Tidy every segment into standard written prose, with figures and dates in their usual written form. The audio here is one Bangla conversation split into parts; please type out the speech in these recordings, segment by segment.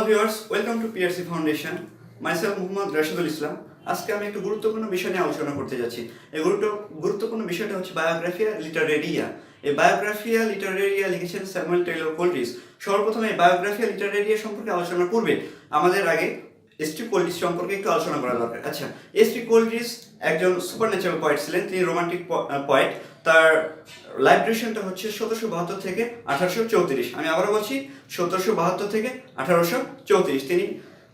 Viewers, welcome to PRC foundation. Myself Mohammad Rashidul Islam. আজকে আমি একটু গুরুত্বপূর্ণ বিষয় নিয়ে আলোচনা করতে যাচ্ছি। এই গুরুত্বপূর্ণ বিষয়টা হচ্ছে বায়োগ্রাফিয়া লিটারেরিয়া। এই বায়োগ্রাফিয়া লিটারেরিয়া লিখেছেন স্যামুয়েল টেইলর কোলরিজ। সর্বপ্রথম এই বায়োগ্রাফিয়া লিটারেরিয়া সম্পর্কে আলোচনা করবে আমাদের আগে এস.টি. কোলরিজ সম্পর্কে একটু আলোচনা করা দরকার। আচ্ছা, এস.টি. কোলরিজ একজন সুপারন্যাচারাল পয়েট ছিলেন। তিনি রোমান্টিক পয়েট। তার লাইফ ডিউরেশনটা হচ্ছে 1772 থেকে 1834। আমি আবারও বলছি, 1772 থেকে 1834। তিনি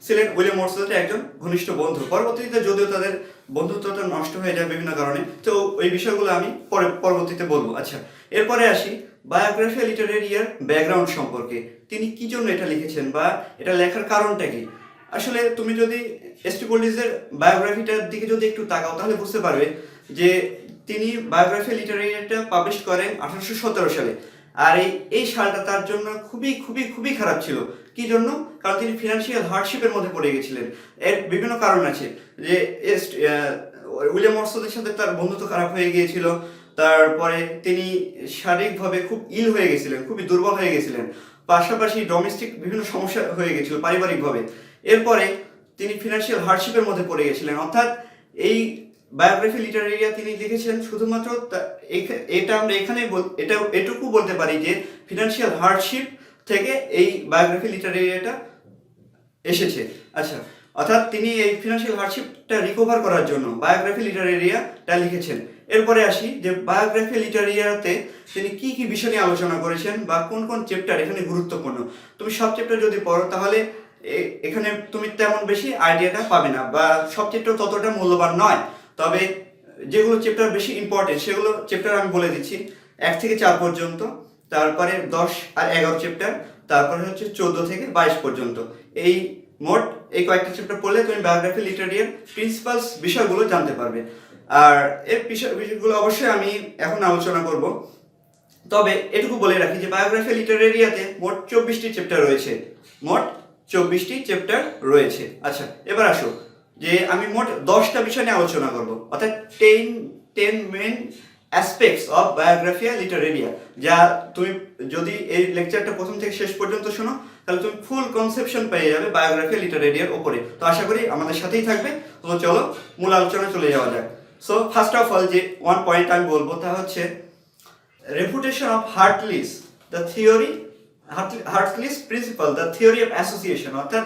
ছিলেন উইলিয়াম ওয়ার্ডসওয়ার্থের একজন ঘনিষ্ঠ বন্ধু। পরবর্তীতে যদিও তাদের বন্ধুত্বটা নষ্ট হয়ে যায় বিভিন্ন কারণে, তো ওই বিষয়গুলো আমি পরবর্তীতে বলবো। আচ্ছা, এরপরে আসি বায়োগ্রাফিয়া লিটারেরিয়ার ব্যাকগ্রাউন্ড সম্পর্কে। তিনি কি জন্য এটা লিখেছেন বা এটা লেখার কারণটা কি। আসলে তুমি যদি এস.টি. কোলরিজের বায়োগ্রাফিটার দিকে যদি একটু তাকাও তাহলে বুঝতে পারবে যে তিনি বায়োগ্রাফিয়া লিটারেরিয়াটা পাবলিশ করেন 1817 সালে। আর এই সালটা তার জন্য খুবই খুবই খুবই খারাপ ছিল। কি জন্য? কারণ তিনি ফিনান্সিয়াল হার্ডশিপের মধ্যে পড়ে গেছিলেন। এর বিভিন্ন কারণ আছে, যে উইলিয়াম ওয়ার্ডসওয়ার্থের সাথে তার বন্ধুত্ব খারাপ হয়ে গিয়েছিল। তারপরে তিনি শারীরিকভাবে খুব ইল হয়ে গেছিলেন, খুবই দুর্বল হয়ে গেছিলেন। পাশাপাশি ডোমেস্টিক বিভিন্ন সমস্যা হয়ে গেছিল পারিবারিকভাবে। এরপরে তিনি ফিনান্সিয়াল হার্ডশিপের মধ্যে পড়ে গেছিলেন। অর্থাৎ এই বায়োগ্রাফি লিটারেরিয়া তিনি লিখেছেন শুধুমাত্র এটা আমরা এটুকু বলতে পারি যে ফিনান্সিয়াল হার্ডশিপ থেকে এই বায়োগ্রাফি লিটারেরিয়াটা এসেছে। আচ্ছা, অর্থাৎ তিনি এই ফিনান্সিয়াল হার্ডশিপটা রিকভার করার জন্য বায়োগ্রাফি লিটারেরিয়াটা লিখেছেন। এরপরে আসি যে বায়োগ্রাফি লিটারেরিয়াতে তিনি কি কি বিষয় নিয়ে আলোচনা করেছেন বা কোন কোন চ্যাপ্টার এখানে গুরুত্বপূর্ণ। তুমি সব চ্যাপ্টার যদি পড়ো তাহলে এখানে তুমি তেমন বেশি আইডিয়াটা পাবে না, বা সব চ্যাপ্টার ততটা মূল্যবান নয়। তবে যেগুলো চ্যাপ্টার বেশি ইম্পর্টেন্ট সেগুলো চ্যাপ্টার আমি বলে দিচ্ছি। 1 থেকে 4 পর্যন্ত, তারপরে 10 আর 11 চ্যাপ্টার, তারপরে হচ্ছে 14 থেকে 22 পর্যন্ত। এই মোট এই কয়েকটা চ্যাপ্টার পড়লে তুমি বায়োগ্রাফি লিটারেরিয়ার প্রিন্সিপালস বিষয়গুলো জানতে পারবে। আর এর বিষয়গুলো অবশ্যই আমি এখন আলোচনা করব। তবে এটুকু বলে রাখি যে বায়োগ্রাফি লিটারেরিয়াতে মোট 24টি চ্যাপ্টার রয়েছে। মোট 24টি চ্যাপ্টার রয়েছে। আচ্ছা, এবার আসো যে আমি মোট 10টা বিষয় নিয়ে আলোচনা করব, অর্থাৎ 10 মেইন অ্যাসপেক্টস অফ বায়োগ্রাফিয়া লিটারেরিয়া। যা তুমি যদি এই লেকচারটা প্রথম থেকে শেষ পর্যন্ত শোনো তাহলে তুমি ফুল কনসেপশন পেয়ে যাবে বায়োগ্রাফিয়া লিটারেরিয়ার উপরে। তো আশা করি আমাদের সাথেই থাকবে। তো চলো মূল আলোচনায় চলে যাওয়া যাক। সো ফার্স্ট অফ অল যে ওয়ান পয়েন্ট আমি বলবো তা হচ্ছে reputation of Hartley's, the theory, Hartley's principle, the theory of association. অর্থাৎ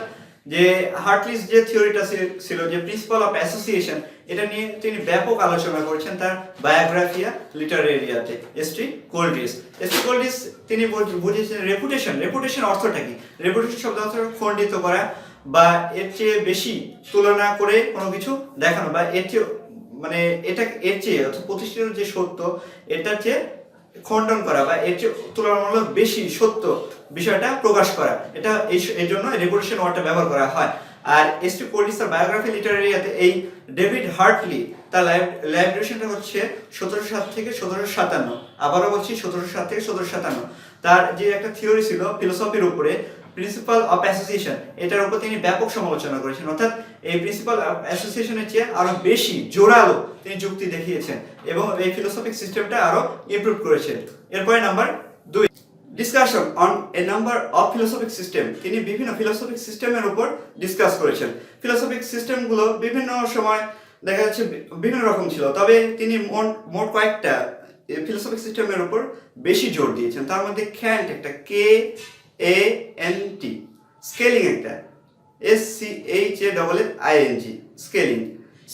যে হার্টলিস যে থিওরিটা ছিল, যে প্রিন্সিপাল অফ অ্যাসোসিয়েশন, এটা নিয়ে তিনি ব্যাপক আলোচনা করেছেন তার বায়োগ্রাফিয়া লিটারেরিয়াতে। এস.টি. কোলরিজ তিনি বুঝিয়েছেন রেপুটেশন অর্থটা কি। রেপুটেশন শব্দ অর্থ খণ্ডিত করা, বা এর চেয়ে বেশি তুলনা করে কোনো কিছু দেখানো, বা এর চেয়ে মানে এর চেয়ে অর্থাৎ প্রতিষ্ঠিত যে সত্য এটার চেয়ে খণ্ডন করা, বা এর চেয়ে তুলনামূলক বেশি সত্য বিষয়টা প্রকাশ করা। এটা এই জন্য রেপুটেশন ওয়ার্ডটা ব্যবহার করা হয়। আর এস.টি. কোলরিজ তার বায়োগ্রাফি লিটারেরিয়াতে এই ডেভিড হার্টলি তার লাইফ ডিউরেশনটা হচ্ছে 1707 থেকে 1757। আবারও বলছি 1707 থেকে 1757। তার যে একটা থিওরি ছিল ফিলোসফির উপরে, প্রিন্সিপাল অফ অ্যাসোসিয়েশন, এটার উপর তিনি ব্যাপক সমালোচনা করেছেন। অর্থাৎ এই প্রিন্সিপাল অফ অ্যাসোসিয়েশনের চেয়ে আরো বেশি জোরালো তিনি যুক্তি দেখিয়েছেন এবং এই ফিলোসফিক সিস্টেমটা আরো ইমপ্রুভ করেছেন। এরপরে number 2, discussion on a number of philosophic system. তিনি বিভিন্ন ফিলোসফিক সিস্টেমের উপর ডিসকাস করেছেন। ফিলোসফিক সিস্টেমগুলো বিভিন্ন সময় দেখা যাচ্ছে বিভিন্ন রকম ছিল, তবে তিনি মোট কয়েকটা ফিলোসফিক সিস্টেমের উপর বেশি জোর দিয়েছেন। তার মধ্যে ক্যান্ট একটা, KANT, স্কেলিং একটা, SCHAING, স্কেলিং,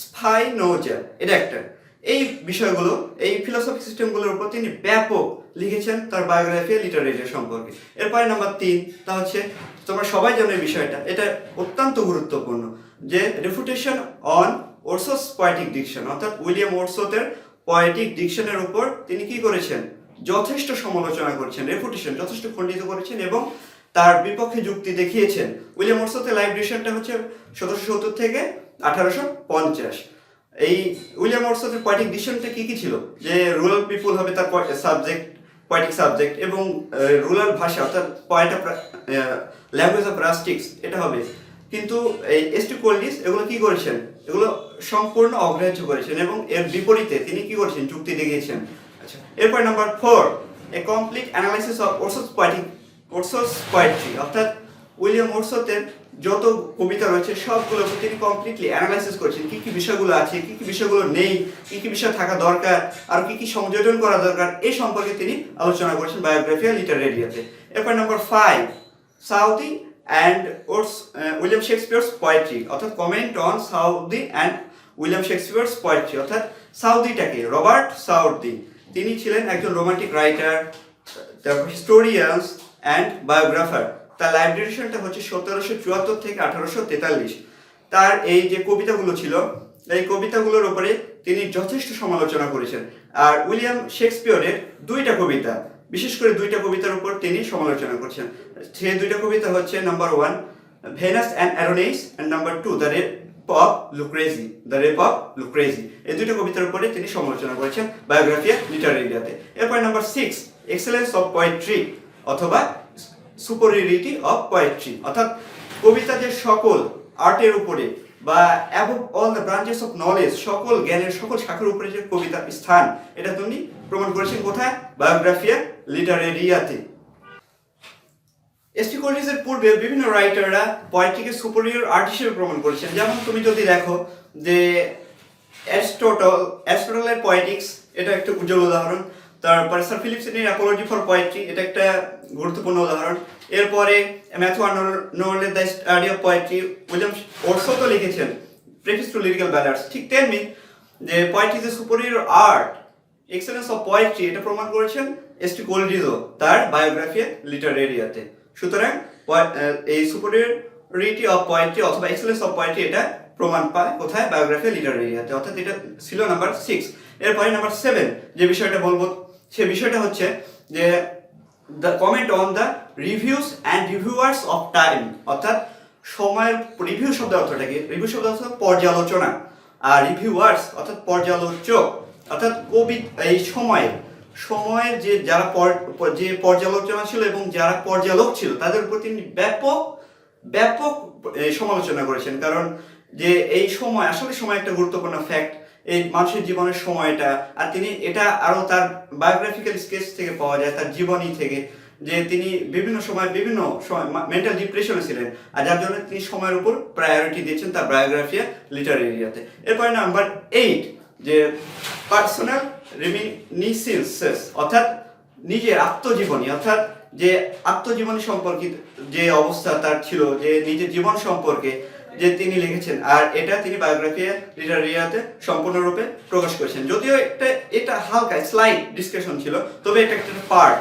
স্পাইনোজা এটা একটা। এই বিষয়গুলো, এই ফিলোসফিক সিস্টেমগুলোর উপর তিনি ব্যাপক লিখেছেন তার বায়োগ্রাফিয়া লিটারেরিয়া সম্পর্কে। এরপরে নাম্বার 3, তা হচ্ছে তোমরা সবাই জানো এই বিষয়টা, এটা অত্যন্ত গুরুত্বপূর্ণ, যে রেফুটেশন অন ওয়ার্ডসওয়ার্থস পোয়েটিক ডিকশন। অর্থাৎ উইলিয়াম ওয়ার্ডসওয়ার্থের পোয়েটিক ডিকশনের উপর তিনি কি করেছেন, যথেষ্ট সমালোচনা করেছেন, রেফুটেশন যথেষ্ট খণ্ডিত করেছেন এবং তার বিপক্ষে যুক্তি দেখিয়েছেন। উইলিয়াম ওয়ার্ডসওয়ার্থের লাইফ ডিউরেশনটা হচ্ছে 1770 থেকে 1850। এই উইলিয়াম ওয়ার্ডসওয়ার্থের পোয়েটিক ডিকশনটা কি কি ছিল, যে রুরাল পিপল হবে তার সাবজেক্ট, পোয়েটিক সাবজেক্ট, এবং রুরাল ভাষা অর্থাৎ ল্যাঙ্গুয়েজ অফ রাস্টিক্স এটা হবে। কিন্তু এই এস.টি. কোলরিজ এগুলো কি করেছেন, এগুলো সম্পূর্ণ অগ্রাহ্য করেছেন এবং এর বিপরীতে তিনি কি করেছেন, যুক্তি দেখিয়েছেন। আচ্ছা, এরপর number 4, a complete analysis of Wordsworth's poetry. অর্থাৎ উইলিয়াম ওয়ার্ডসওয়ার্থের যত কবিতা রয়েছে সবগুলোকে তিনি কমপ্লিটলি অ্যানালাইসিস করেছেন, কি কি বিষয়গুলো আছে, কি কি বিষয়গুলো নেই, কি কি বিষয় থাকা দরকার, আর কি কি সংযোজন করা দরকার, এই সম্পর্কে তিনি আলোচনা করেছেন বায়োগ্রাফিয়া লিটারেরিয়াতে। এরপর number 5, Southey and William Shakespeare's poetry, অর্থাৎ comment on Southey and William Shakespeare's poetry, অর্থাৎ সাউদিটাকে, রবার্ট সাউদি তিনি ছিলেন একজন রোমান্টিক রাইটার, তারপর হিস্টোরিয়ানস অ্যান্ড বায়োগ্রাফার। তার লাইফ ডিউরেশনটা হচ্ছে 1774 থেকে 1843। তার এই যে কবিতাগুলো ছিল, এই কবিতাগুলোর উপরে তিনি যথেষ্ট সমালোচনা করেছেন। আর উইলিয়াম শেক্সপিয়রের দুইটা কবিতা, বিশেষ করে দুইটা কবিতার উপর তিনি সমালোচনা করছেন। সেই দুইটা কবিতা হচ্ছে number 1 Venus and Adonis, and number 2 the rape of Lucrece, the rape of Lucrece. এই দুইটা কবিতার উপরে তিনি সমালোচনা করেছেন বায়োগ্রাফিয়া লিটারেরিয়াতে। এরপর নাম্বার 6 এক্সেলেন্স অফ পোয়েট্রি অথবা সুপেরিয়রিটি অফ পোয়েট্রি, অর্থাৎ কবিতা যে সকল আর্টের উপরে বা above all the branches of knowledge, সকল জ্ঞানের সকল শাখার উপরে যে কবিতার স্থান, এটা তিনি প্রমাণ করেছেন কোথায়? বায়োগ্রাফিয়া লিটারেরিয়াতে। এস টি কোলরিজের পূর্বে বিভিন্ন রাইটাররা পোয়েট্রিকে সুপেরিয়র আর্ট হিসেবে প্রমাণ করেছেন। যেমন তুমি যদি দেখো যে অ্যারিস্টটলের পোয়েটিক্স, এটা একটা উজ্জ্বল উদাহরণ। তারপরে স্যার ফিলিপ সিডনির অ্যাপোলজি ফর পোয়েট্রি, এটা একটা গুরুত্বপূর্ণ উদাহরণ। এরপরে ম্যাথু আর্নল্ডের the study of poetry, William ওয়ার্ডসওয়ার্থও লিখেছেন প্রেফেস টু লিরিক্যাল ব্যালাডস। ঠিক তেমনি যে poetry is a superior art, excellence of poetry, এটা প্রমাণ করেছেন এস টি কোলরিজও তার বায়োগ্রাফিয়া লিটারেরিয়াতে। সুতরাং এই সুপেরিয়রিটি অফ পোয়েট্রি অথবা এক্সেলেন্স অফ পোয়েট্রি এটা প্রমাণ পায় কোথায়? বায়োগ্রাফিয়া লিটারেরিয়াতে, অর্থাৎ এটা ছিল নাম্বার 6। এরপরে নাম্বার 7 যে বিষয়টা বলবো, সে বিষয়টা হচ্ছে যে the comment on the reviews and reviewers of time, অর্থাৎ সময়ের রিভিউ শব্দের অর্থটা কি? রিভিউ শব্দ অর্থ পর্যালোচনা, আর রিভিউয়ার্স অর্থাৎ পর্যালোচক, অর্থাৎ কবি এই সময়ের যে যারা যে পর্যালোচনা ছিল এবং যারা পর্যালোক ছিল তাদের উপর তিনি ব্যাপক সমালোচনা করেছেন। কারণ যে এই সময়, আসলে সময় একটা গুরুত্বপূর্ণ ফ্যাক্ট এই মানুষের জীবনের সময়টা, আর তিনি এটা আরো তার বায়োগ্রাফিক্যাল স্কেচ থেকে পাওয়া যায়, তার জীবনী থেকে, যে তিনি বিভিন্ন সময় মেন্টাল ডিপ্রেশনে ছিলেন, আর যার জন্য তিনি সময়ের উপর প্রায়োরিটি দিয়েছেন তার বায়োগ্রাফিয়া লিটারেরিয়াতে। এরপরে নাম্বার 8 যে পার্সোনাল রেমিনিসেন্সেস, অর্থাৎ নিজের আত্মজীবনী, অর্থাৎ যে আত্মজীবনী সম্পর্কিত যে অবস্থা তার ছিল, যে নিজের জীবন সম্পর্কে যে তিনি লিখেছেন, আর এটা তিনি বায়োগ্রাফিয়া লিটারেরিয়াতে সম্পূর্ণরূপে প্রকাশ করেছেন। যদিও এটা হালকা স্লাইড ডিসকাশন ছিল, তবে এটা একটা পার্ট,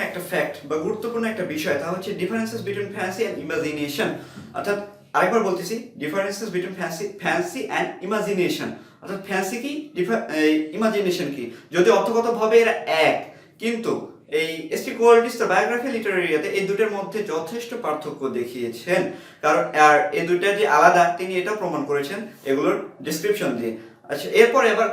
একটা ফ্যাক্ট বা গুরুত্বপূর্ণ একটা বিষয়, তা হচ্ছে differences between fancy and imagination. অর্থাৎ আরেকবার বলতেছি, differences between fancy and imagination, অর্থাৎ ফ্যান্সি কি, ইমাজিনেশন কি। যদি অর্থগতভাবে এরা এক, কিন্তু এই এস টি কোলরিজ তার বায়োগ্রাফি লিটারেরিয়াতে এই দুটোর মধ্যে যথেষ্ট পার্থক্য দেখিয়েছেন। কারণ আর এই দুইটা যে আলাদা তিনি এটাও প্রমাণ করেছেন এগুলোর ডেসক্রিপশন দিয়ে। আচ্ছা, এরপরে আবার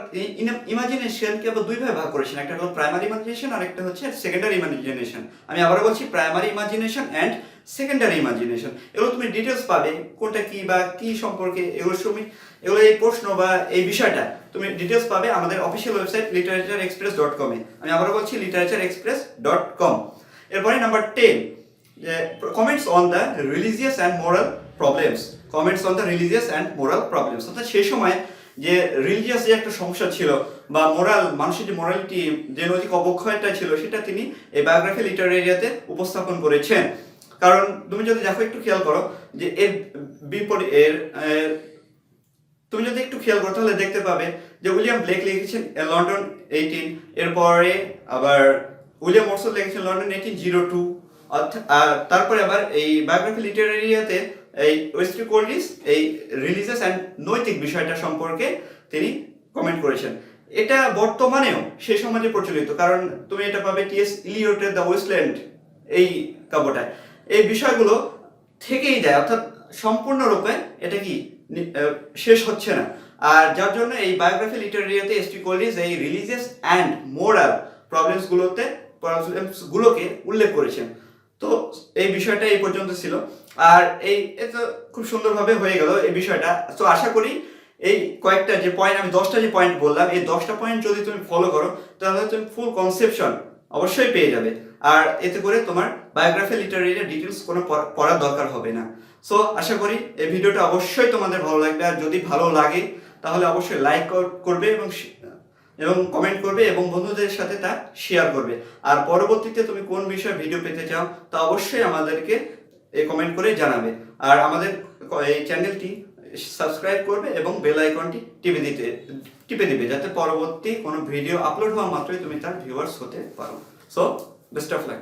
ইমাজিনেশনকে আবার দুই ভাগে ভাগ করেছেন, একটা হলো প্রাইমারি ইমাজিনেশন আর একটা হচ্ছে সেকেন্ডারি ইমাজিনেশন। আমি আবারও বলছি, primary imagination and secondary imagination, এগুলো তুমি ডিটেলস পাবে কোনটা কি বা কি সম্পর্কে, এগুলো এই প্রশ্ন বা এই বিষয়টা তুমি ডিটেলস পাবে আমাদের অফিসিয়াল ওয়েবসাইট literaturexpress.com এ। আমি আবারও বলছি literaturexpress.com। এরপরে নাম্বার 10 যে comments on the religious and moral problems, comments on the religious and moral problems, অর্থাৎ সেই সময় যে রিলিজিয়াস যে একটা সমস্যা ছিল বা মানুষের যে মোরালিটি, যে নৈতিক অবক্ষয়টা ছিল, সেটা তিনি এই বায়োগ্রাফি লিটারেরিয়াতে উপস্থাপন করেছেন। কারণ তুমি যদি দেখো, একটু খেয়াল করো যে এর তুমি যদি একটু খেয়াল করো তাহলে দেখতে পাবে যে উইলিয়াম ব্লেক লিখেছেন লন্ডন 18, এরপরে আবার উইলিয়াম ওয়ার্ডসওয়ার্থ লিখেছেন লন্ডন 1802। তারপরে আবার এই বায়োগ্রাফি লিটারেরিয়াতে এই এস টি কোলরিজ এই রিলিজিয়াস অ্যান্ড নৈতিক বিষয়টা সম্পর্কে তিনি কমেন্ট করেছেন। এটা বর্তমানেও সেই সমাজে প্রচলিত, কারণ তুমি এটা পাবে টি.এস. ইলিয়টের দ্য ওয়েস্টল্যান্ড এই কাব্যটায়। এই বিষয়গুলো থেকেই যায়, অর্থাৎ সম্পূর্ণরূপে এটা কি শেষ হচ্ছে না। আর যার জন্য এই বায়োগ্রাফি লিটারেরিয়াতে এস টি কোলরিজ এই রিলিজিয়াস অ্যান্ড মোরাল প্রবলেমসগুলোকে উল্লেখ করেছেন। তো এই বিষয়টা এই পর্যন্ত ছিল, আর এটা খুব সুন্দরভাবে হয়ে গেল এই বিষয়টা। তো আশা করি এই কয়েকটা যে পয়েন্ট, আমি 10টা যে পয়েন্ট বললাম, এই 10টা পয়েন্ট যদি তুমি ফলো করো তাহলে তুমি ফুল কনসেপশন অবশ্যই পেয়ে যাবে। আর এতে করে তোমার বায়োগ্রাফি লিটারেরি ডিটেলস কোনো পড়ার দরকার হবে না। সো আশা করি এই ভিডিওটা অবশ্যই তোমাদের ভালো লাগবে, আর যদি ভালো লাগে তাহলে অবশ্যই লাইক করবে এবং কমেন্ট করবে এবং বন্ধুদের সাথে তা শেয়ার করবে। আর পরবর্তীতে তুমি কোন বিষয়ে ভিডিও পেতে চাও তা অবশ্যই আমাদেরকে কমেন্ট করে জানাবে। আর আমাদের এই চ্যানেলটি সাবস্ক্রাইব করবে এবং বেল আইকনটি টিপে দিবে, যাতে পরবর্তী কোনো ভিডিও আপলোড হওয়া মাত্রই তুমি তার ভিউয়ার্স হতে পারো। So best of luck.